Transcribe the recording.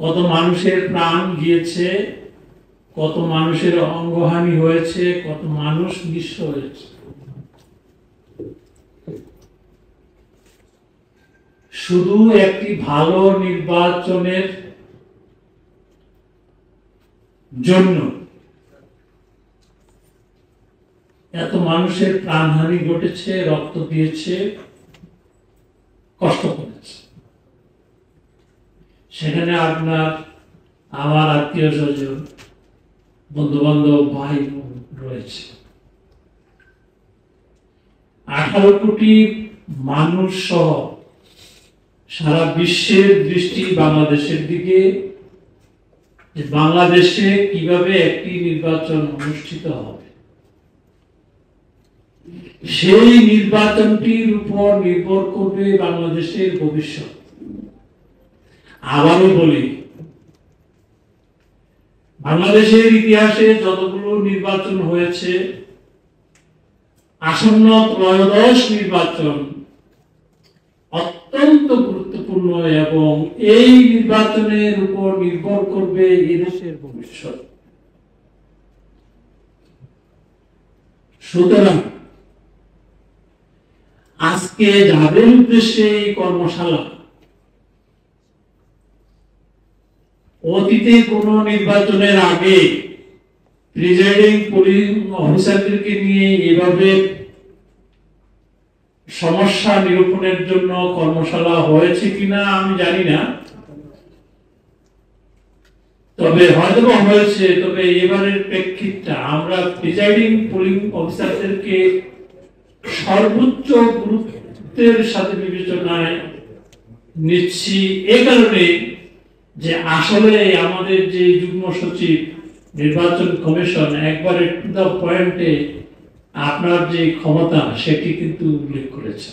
কত মানুষের প্রাণ গিয়েছে, কত মানুষের অঙ্গহানি হয়েছে, কত মানুষ নিঃস্ব হয়েছে। শুধু একটি ভালো নির্বাচনের জন্য এত মানুষের প্রাণহানি ঘটেছে, রক্ত দিয়েছে, কষ্ট করেছে। সেখানে আপনার আমার আত্মীয় স্বজন, বন্ধু বান্ধব, ভাই বোন রয়েছে। 18 কোটি মানুষ সহ সারা বিশ্বের দৃষ্টি বাংলাদেশের দিকে, যে বাংলাদেশে কিভাবে একটি নির্বাচন অনুষ্ঠিত হবে। সেই নির্বাচনটির উপর নির্ভর করবে বাংলাদেশের ভবিষ্যৎ। আবারও বলি, বাংলাদেশের ইতিহাসে যতগুলো নির্বাচন হয়েছে, আসন্ন ত্রয়োদশ নির্বাচন অত্যন্ত গুরুত্বপূর্ণ এবং এই নির্বাচনের উপর নির্ভর করবে এদেশের ভবিষ্যৎ। সুতরাং আজকে যাদের উদ্দেশ্যে এই কর্মশালা, অতীতে কোন নির্বাচনের আগে প্রিজাইডিং পুলিশ অফিসারদেরকে নিয়ে এভাবে সমস্যা নিরূপণের জন্য কর্মশালা হয়েছে কিনা আমি জানি না, তবে হয়তো হয়েছে। তবে এবারের প্রেক্ষিতটা আমরা প্রিজাইডিং পুলিশ অফিসারদেরকে সর্বোচ্চ গুরুত্বের সাথে বিবেচনায় নিচ্ছি এ কারণে যে আসলে আমাদের যে যুগ্ম সচিব নির্বাচন কমিশন একবারে টু দা পয়েন্টে আপনার যে ক্ষমতা সেটি কিন্তু উল্লেখ করেছে।